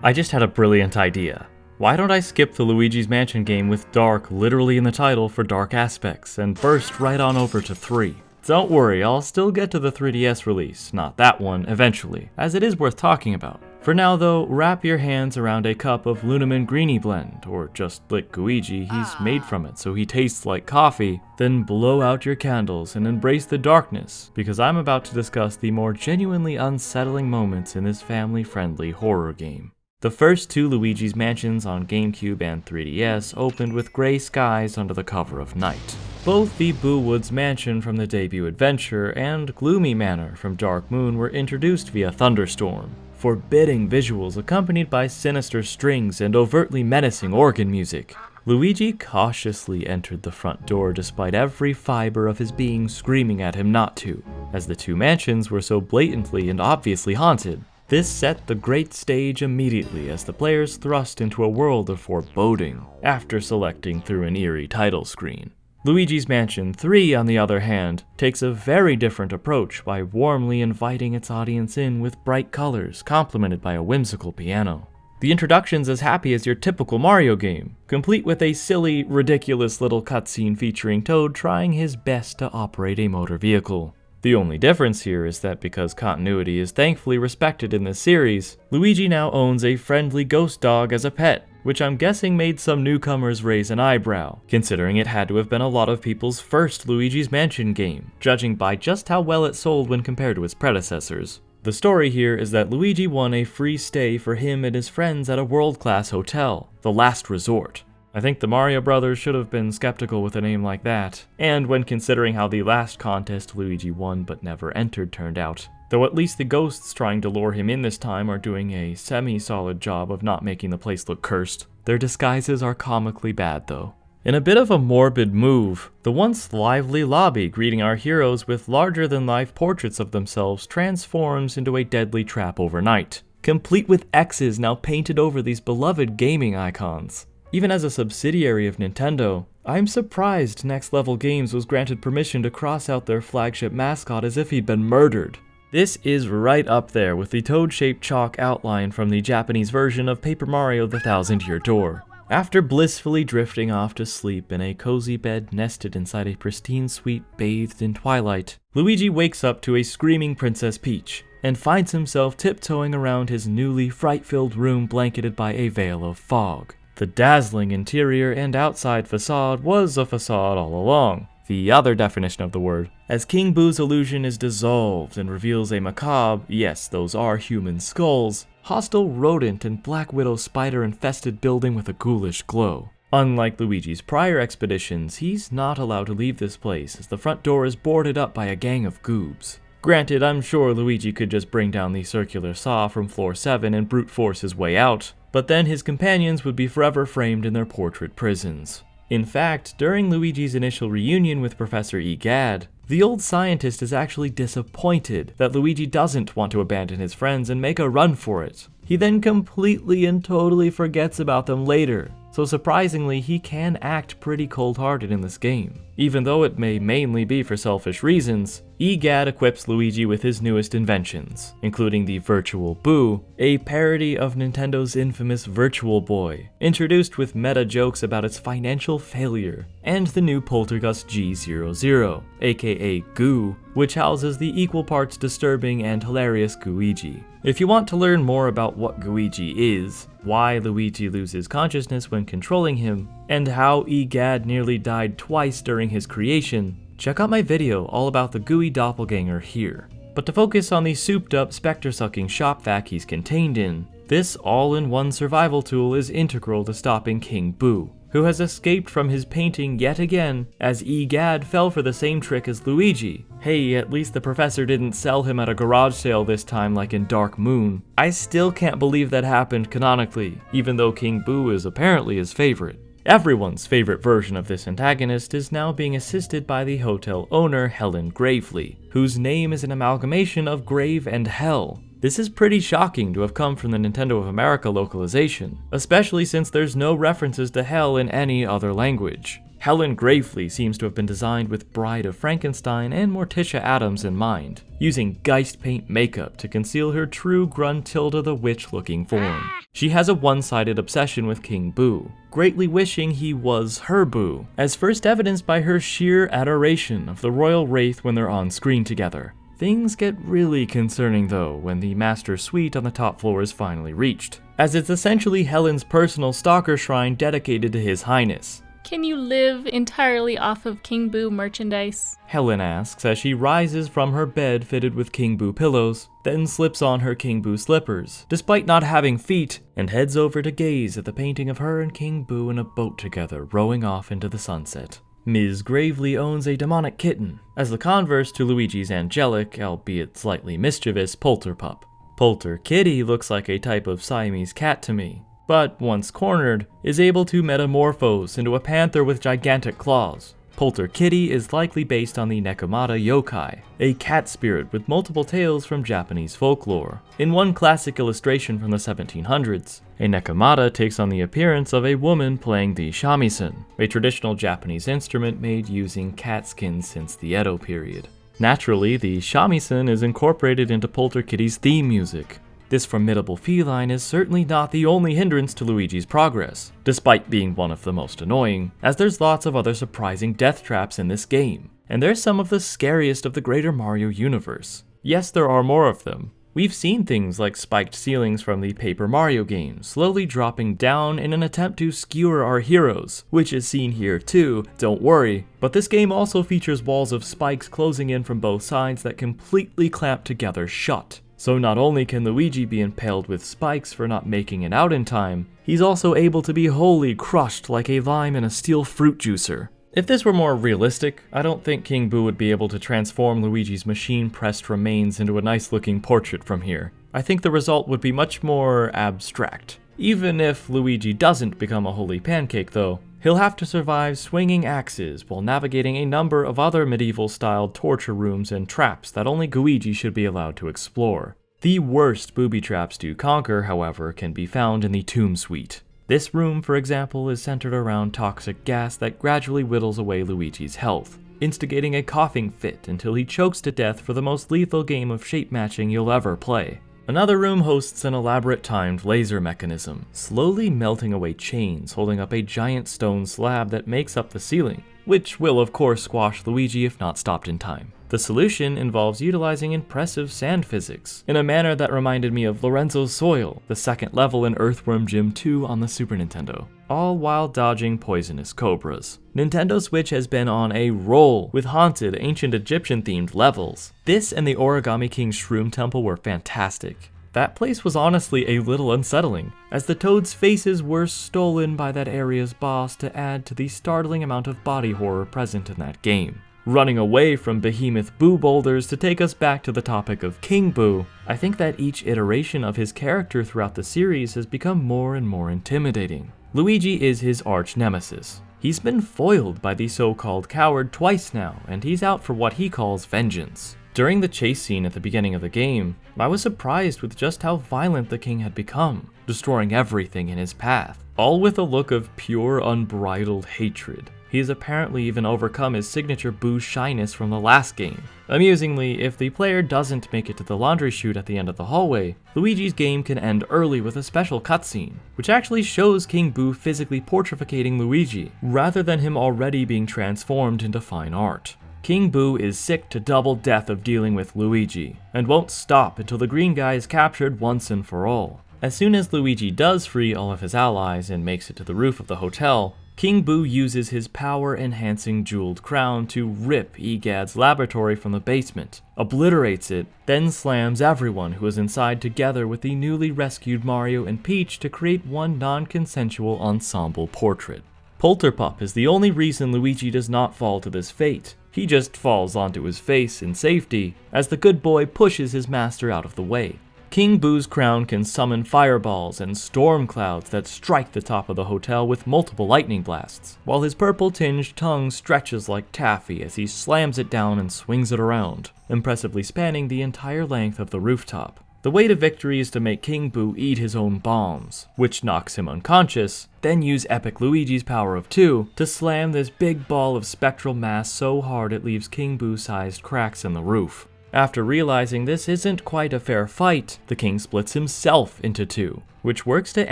I just had a brilliant idea. Why don't I skip the Luigi's Mansion game with dark literally in the title for dark aspects and burst right on over to 3? Don't worry, I'll still get to the 3DS release, not that one, eventually, as it is worth talking about. For now though, wrap your hands around a cup of Lunaman Greenie Blend, or just lick Guigi, he's made from it so he tastes like coffee, then blow out your candles and embrace the darkness, because I'm about to discuss the more genuinely unsettling moments in this family-friendly horror game. The first 2 Luigi's Mansions on GameCube and 3DS opened with gray skies under the cover of night. Both the Boo Woods Mansion from the debut adventure and Gloomy Manor from Dark Moon were introduced via Thunderstorm. Forbidding visuals accompanied by sinister strings and overtly menacing organ music. Luigi cautiously entered the front door despite every fiber of his being screaming at him not to, as the 2 mansions were so blatantly and obviously haunted. This set the great stage immediately as the players thrust into a world of foreboding, after selecting through an eerie title screen. Luigi's Mansion 3, on the other hand, takes a very different approach by warmly inviting its audience in with bright colors, complemented by a whimsical piano. The introduction's as happy as your typical Mario game, complete with a silly, ridiculous little cutscene featuring Toad trying his best to operate a motor vehicle. The only difference here is that because continuity is thankfully respected in this series, Luigi now owns a friendly ghost dog as a pet, which I'm guessing made some newcomers raise an eyebrow, considering it had to have been a lot of people's first Luigi's Mansion game, judging by just how well it sold when compared to its predecessors. The story here is that Luigi won a free stay for him and his friends at a world-class hotel, the Last Resort. I think the Mario Brothers should have been skeptical with a name like that, and when considering how the last contest Luigi won but never entered turned out. Though at least the ghosts trying to lure him in this time are doing a semi-solid job of not making the place look cursed. Their disguises are comically bad though. In a bit of a morbid move, the once lively lobby greeting our heroes with larger-than-life portraits of themselves transforms into a deadly trap overnight, complete with X's now painted over these beloved gaming icons. Even as a subsidiary of Nintendo, I'm surprised Next Level Games was granted permission to cross out their flagship mascot as if he'd been murdered. This is right up there with the toad-shaped chalk outline from the Japanese version of Paper Mario: The Thousand-Year Door. After blissfully drifting off to sleep in a cozy bed nested inside a pristine suite bathed in twilight, Luigi wakes up to a screaming Princess Peach, and finds himself tiptoeing around his newly fright-filled room blanketed by a veil of fog. The dazzling interior and outside facade was a facade all along, the other definition of the word, as King Boo's illusion is dissolved and reveals a macabre, yes, those are human skulls, hostile rodent and Black Widow spider-infested building with a ghoulish glow. Unlike Luigi's prior expeditions, he's not allowed to leave this place as the front door is boarded up by a gang of goobs. Granted, I'm sure Luigi could just bring down the circular saw from floor 7 and brute force his way out, but then his companions would be forever framed in their portrait prisons. In fact, during Luigi's initial reunion with Professor Egad, the old scientist is actually disappointed that Luigi doesn't want to abandon his friends and make a run for it. He then completely and totally forgets about them later, so surprisingly he can act pretty cold-hearted in this game. Even though it may mainly be for selfish reasons, Egad equips Luigi with his newest inventions, including the Virtual Boo, a parody of Nintendo's infamous Virtual Boy, introduced with meta jokes about its financial failure, and the new Polterkitty G00, aka Goo, which houses the equal parts disturbing and hilarious Gooigi. If you want to learn more about what Gooigi is, why Luigi loses consciousness when controlling him, and how Egad nearly died twice during his creation, check out my video all about the gooey doppelganger here. But to focus on the souped-up, specter-sucking shop vac he's contained in, this all-in-one survival tool is integral to stopping King Boo, who has escaped from his painting yet again as Egad fell for the same trick as Luigi. Hey, at least the professor didn't sell him at a garage sale this time like in Dark Moon. I still can't believe that happened canonically, even though King Boo is apparently his favorite. Everyone's favorite version of this antagonist is now being assisted by the hotel owner Hellen Gravely, whose name is an amalgamation of grave and hell. This is pretty shocking to have come from the Nintendo of America localization, especially since there's no references to hell in any other language. Hellen Gravely seems to have been designed with Bride of Frankenstein and Morticia Addams in mind, using Geist paint makeup to conceal her true Gruntilda the Witch looking form. She has a one-sided obsession with King Boo, greatly wishing he was her Boo, as first evidenced by her sheer adoration of the royal wraith when they're on screen together. Things get really concerning though when the master suite on the top floor is finally reached, as it's essentially Hellen's personal stalker shrine dedicated to His Highness. Can you live entirely off of King Boo merchandise? Hellen asks as she rises from her bed fitted with King Boo pillows, then slips on her King Boo slippers, despite not having feet, and heads over to gaze at the painting of her and King Boo in a boat together rowing off into the sunset. Ms. gravely owns a demonic kitten, as the converse to Luigi's angelic, albeit slightly mischievous, Polterpup. Polterkitty looks like a type of Siamese cat to me, but once cornered, is able to metamorphose into a panther with gigantic claws. Polterkitty is likely based on the Nekomata Yokai, a cat spirit with multiple tails from Japanese folklore. In one classic illustration from the 1700s, a Nekomata takes on the appearance of a woman playing the shamisen, a traditional Japanese instrument made using cat skins since the Edo period. Naturally, the shamisen is incorporated into Polterkitty's theme music. This formidable feline is certainly not the only hindrance to Luigi's progress, despite being one of the most annoying, as there's lots of other surprising death traps in this game, and they're some of the scariest of the greater Mario universe. Yes, there are more of them. We've seen things like spiked ceilings from the Paper Mario games, slowly dropping down in an attempt to skewer our heroes, which is seen here too, don't worry, but this game also features walls of spikes closing in from both sides that completely clamp together shut. So not only can Luigi be impaled with spikes for not making it out in time, he's also able to be wholly crushed like a lime in a steel fruit juicer. If this were more realistic, I don't think King Boo would be able to transform Luigi's machine-pressed remains into a nice-looking portrait from here. I think the result would be much more abstract. Even if Luigi doesn't become a holy pancake though, he'll have to survive swinging axes while navigating a number of other medieval-styled torture rooms and traps that only Luigi should be allowed to explore. The worst booby traps to conquer, however, can be found in the Tomb Suite. This room, for example, is centered around toxic gas that gradually whittles away Luigi's health, instigating a coughing fit until he chokes to death for the most lethal game of shape matching you'll ever play. Another room hosts an elaborate timed laser mechanism, slowly melting away chains holding up a giant stone slab that makes up the ceiling, which will of course squash Luigi if not stopped in time. The solution involves utilizing impressive sand physics, in a manner that reminded me of Lorenzo's Soil, the second level in Earthworm Jim 2 on the Super Nintendo, all while dodging poisonous cobras. Nintendo Switch has been on a roll with haunted, ancient Egyptian-themed levels. This and the Origami King Shroom Temple were fantastic. That place was honestly a little unsettling, as the Toads' faces were stolen by that area's boss to add to the startling amount of body horror present in that game. Running away from behemoth Boo boulders to take us back to the topic of King Boo, I think that each iteration of his character throughout the series has become more and more intimidating. Luigi is his arch nemesis. He's been foiled by the so-called coward twice now, and he's out for what he calls vengeance. During the chase scene at the beginning of the game, I was surprised with just how violent the king had become, destroying everything in his path, all with a look of pure unbridled hatred. He has apparently even overcome his signature Boo shyness from the last game. Amusingly, if the player doesn't make it to the laundry chute at the end of the hallway, Luigi's game can end early with a special cutscene, which actually shows King Boo physically portrificating Luigi, rather than him already being transformed into fine art. King Boo is sick to double death of dealing with Luigi, and won't stop until the green guy is captured once and for all. As soon as Luigi does free all of his allies and makes it to the roof of the hotel, King Boo uses his power-enhancing jeweled crown to rip Egad's laboratory from the basement, obliterates it, then slams everyone who is inside together with the newly rescued Mario and Peach to create one non-consensual ensemble portrait. Polterpup is the only reason Luigi does not fall to this fate. He just falls onto his face in safety, as the good boy pushes his master out of the way. King Boo's crown can summon fireballs and storm clouds that strike the top of the hotel with multiple lightning blasts, while his purple-tinged tongue stretches like taffy as he slams it down and swings it around, impressively spanning the entire length of the rooftop. The way to victory is to make King Boo eat his own bombs, which knocks him unconscious, then use Epic Luigi's power of 2 to slam this big ball of spectral mass so hard it leaves King Boo-sized cracks in the roof. After realizing this isn't quite a fair fight, the king splits himself into two, which works to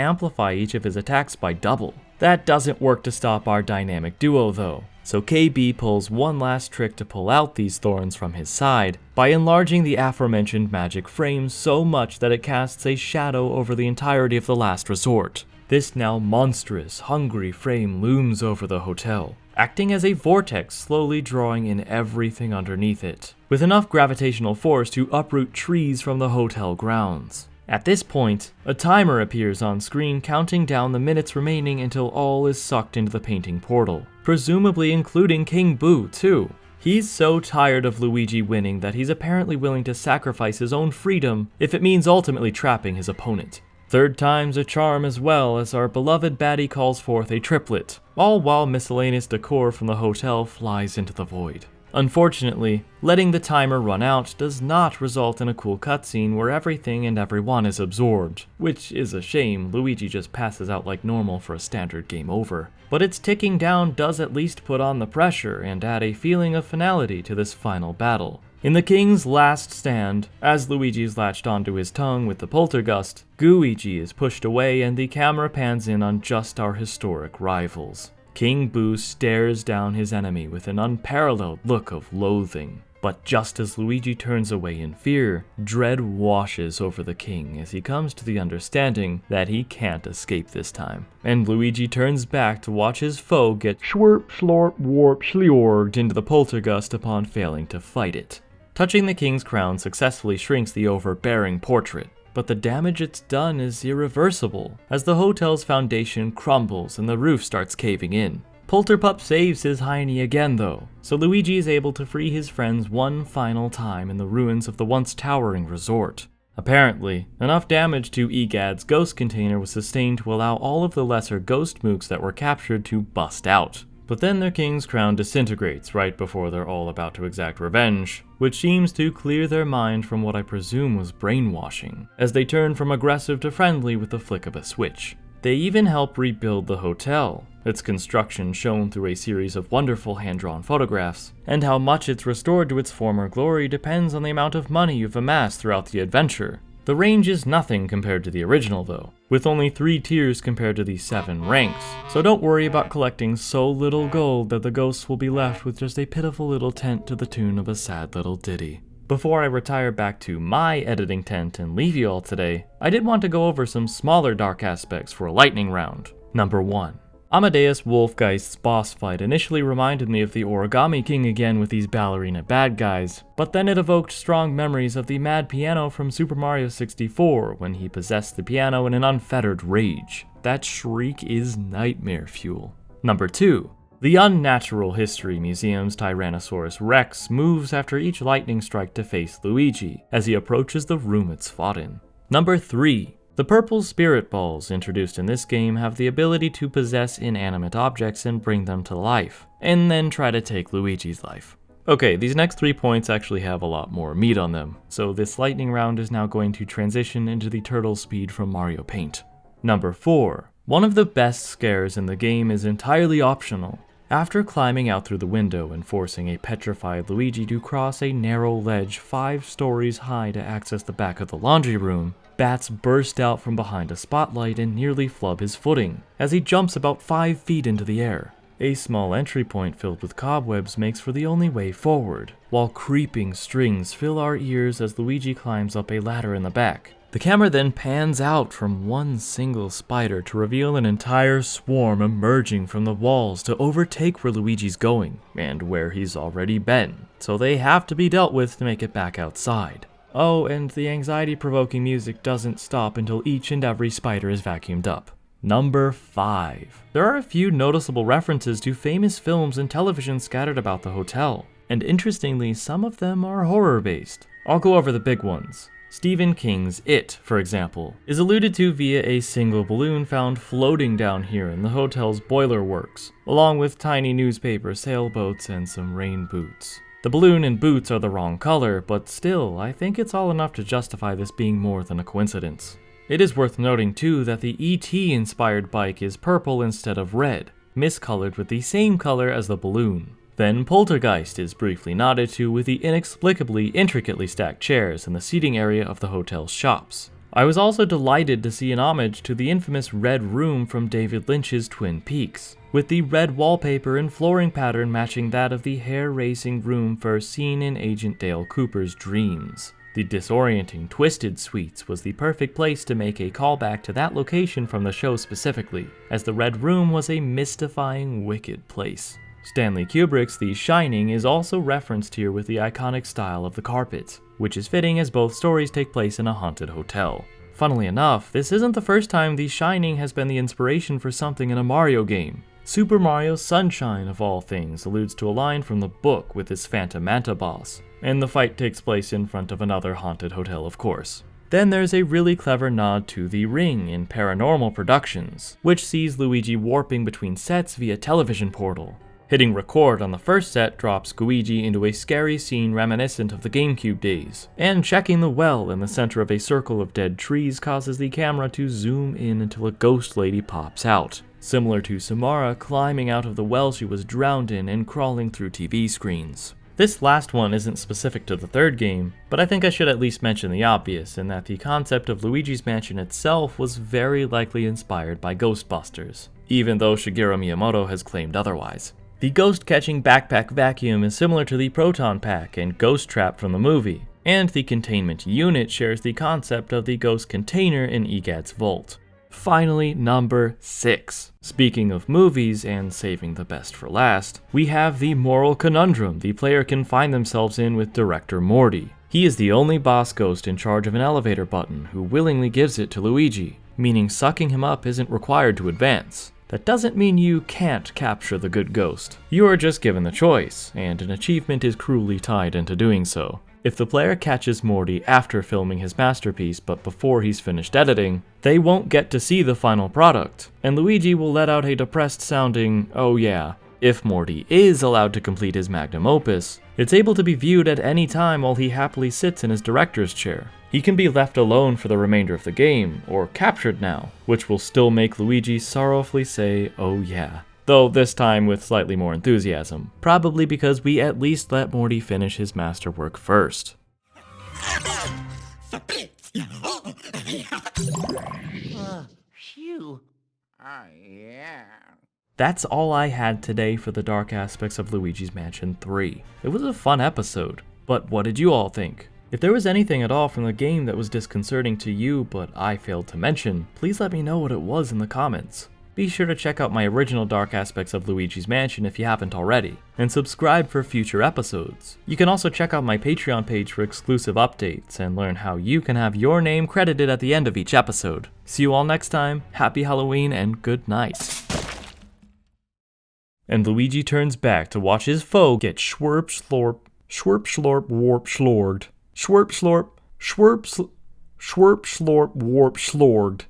amplify each of his attacks by double. That doesn't work to stop our dynamic duo though, so KB pulls one last trick to pull out these thorns from his side by enlarging the aforementioned magic frame so much that it casts a shadow over the entirety of the last resort. This now monstrous, hungry frame looms over the hotel, acting as a vortex slowly drawing in everything underneath it, with enough gravitational force to uproot trees from the hotel grounds. At this point, a timer appears on screen counting down the minutes remaining until all is sucked into the painting portal, presumably including King Boo too. He's so tired of Luigi winning that he's apparently willing to sacrifice his own freedom if it means ultimately trapping his opponent. Third time's a charm as well, as our beloved baddie calls forth a triplet, all while miscellaneous decor from the hotel flies into the void. Unfortunately, letting the timer run out does not result in a cool cutscene where everything and everyone is absorbed, which is a shame. Luigi just passes out like normal for a standard game over. But its ticking down does at least put on the pressure and add a feeling of finality to this final battle. In the king's last stand, as Luigi's latched onto his tongue with the poltergust, Gooigi is pushed away and the camera pans in on just our historic rivals. King Boo stares down his enemy with an unparalleled look of loathing. But just as Luigi turns away in fear, dread washes over the king as he comes to the understanding that he can't escape this time. And Luigi turns back to watch his foe get shwerp, slorp, warp, shliorged into the poltergust upon failing to fight it. Touching the king's crown successfully shrinks the overbearing portrait, but the damage it's done is irreversible, as the hotel's foundation crumbles and the roof starts caving in. Polterpup saves his hiney again though, so Luigi is able to free his friends one final time in the ruins of the once towering resort. Apparently, enough damage to Egad's ghost container was sustained to allow all of the lesser ghost mooks that were captured to bust out. But then their king's crown disintegrates right before they're all about to exact revenge, which seems to clear their mind from what I presume was brainwashing, as they turn from aggressive to friendly with the flick of a switch. They even help rebuild the hotel, its construction shown through a series of wonderful hand-drawn photographs, and how much it's restored to its former glory depends on the amount of money you've amassed throughout the adventure. The range is nothing compared to the original though, with only 3 tiers compared to the 7 ranks, so don't worry about collecting so little gold that the ghosts will be left with just a pitiful little tent to the tune of a sad little ditty. Before I retire back to my editing tent and leave you all today, I did want to go over some smaller dark aspects for a lightning round. Number 1. Amadeus Wolfgeist's boss fight initially reminded me of the Origami King again with these ballerina bad guys, but then it evoked strong memories of the mad piano from Super Mario 64 when he possessed the piano in an unfettered rage. That shriek is nightmare fuel. Number 2. The Unnatural History Museum's Tyrannosaurus Rex moves after each lightning strike to face Luigi as he approaches the room it's fought in. Number 3. The purple spirit balls introduced in this game have the ability to possess inanimate objects and bring them to life, and then try to take Luigi's life. Okay, these next 3 points actually have a lot more meat on them, so this lightning round is now going to transition into the turtle speed from Mario Paint. Number 4. One of the best scares in the game is entirely optional. After climbing out through the window and forcing a petrified Luigi to cross a narrow ledge 5 stories high to access the back of the laundry room, bats burst out from behind a spotlight and nearly flub his footing, as he jumps about 5 feet into the air. A small entry point filled with cobwebs makes for the only way forward, while creeping strings fill our ears as Luigi climbs up a ladder in the back. The camera then pans out from one single spider to reveal an entire swarm emerging from the walls to overtake where Luigi's going, and where he's already been, so they have to be dealt with to make it back outside. Oh, and the anxiety-provoking music doesn't stop until each and every spider is vacuumed up. Number 5. There are a few noticeable references to famous films and television scattered about the hotel, and interestingly, some of them are horror-based. I'll go over the big ones. Stephen King's It, for example, is alluded to via a single balloon found floating down here in the hotel's boiler works, along with tiny newspaper sailboats and some rain boots. The balloon and boots are the wrong color, but still, I think it's all enough to justify this being more than a coincidence. It is worth noting too that the E.T. inspired bike is purple instead of red, miscolored with the same color as the balloon. Then Poltergeist is briefly nodded to with the inexplicably intricately stacked chairs in the seating area of the hotel's shops. I was also delighted to see an homage to the infamous Red Room from David Lynch's Twin Peaks, with the red wallpaper and flooring pattern matching that of the hair-raising room first seen in Agent Dale Cooper's dreams. The disorienting, twisted suites was the perfect place to make a callback to that location from the show specifically, as the Red Room was a mystifying, wicked place. Stanley Kubrick's The Shining is also referenced here with the iconic style of the carpet, which is fitting as both stories take place in a haunted hotel. Funnily enough, this isn't the first time The Shining has been the inspiration for something in a Mario game. Super Mario Sunshine, of all things, alludes to a line from the book with its Phantom Manta boss, and the fight takes place in front of another haunted hotel, of course. Then there's a really clever nod to The Ring in Paranormal Productions, which sees Luigi warping between sets via television portal. Hitting record on the first set drops Luigi into a scary scene reminiscent of the GameCube days, and checking the well in the center of a circle of dead trees causes the camera to zoom in until a ghost lady pops out, similar to Samara climbing out of the well she was drowned in and crawling through TV screens. This last one isn't specific to the third game, but I think I should at least mention the obvious in that the concept of Luigi's Mansion itself was very likely inspired by Ghostbusters, even though Shigeru Miyamoto has claimed otherwise. The ghost-catching backpack vacuum is similar to the proton pack and ghost trap from the movie, and the containment unit shares the concept of the ghost container in Egad's vault. Finally, number 6. Speaking of movies and saving the best for last, we have the moral conundrum the player can find themselves in with Director Morty. He is the only boss ghost in charge of an elevator button who willingly gives it to Luigi, meaning sucking him up isn't required to advance. That doesn't mean you can't capture the good ghost. You are just given the choice, and an achievement is cruelly tied into doing so. If the player catches Morty after filming his masterpiece but before he's finished editing, they won't get to see the final product, and Luigi will let out a depressed sounding, "oh yeah." If Morty is allowed to complete his magnum opus, it's able to be viewed at any time while he happily sits in his director's chair. He can be left alone for the remainder of the game, or captured now, which will still make Luigi sorrowfully say, "oh yeah." Though this time with slightly more enthusiasm, probably because we at least let Morty finish his masterwork first. Phew. Yeah. That's all I had today for the dark aspects of Luigi's Mansion 3. It was a fun episode, but what did you all think? If there was anything at all from the game that was disconcerting to you but I failed to mention, please let me know what it was in the comments. Be sure to check out my original Dark Aspects of Luigi's Mansion if you haven't already, and subscribe for future episodes. You can also check out my Patreon page for exclusive updates and learn how you can have your name credited at the end of each episode. See you all next time, happy Halloween and good night. And Luigi turns back to watch his foe get schwerp slorp warp slorged. Schwerp slorp warp slorged.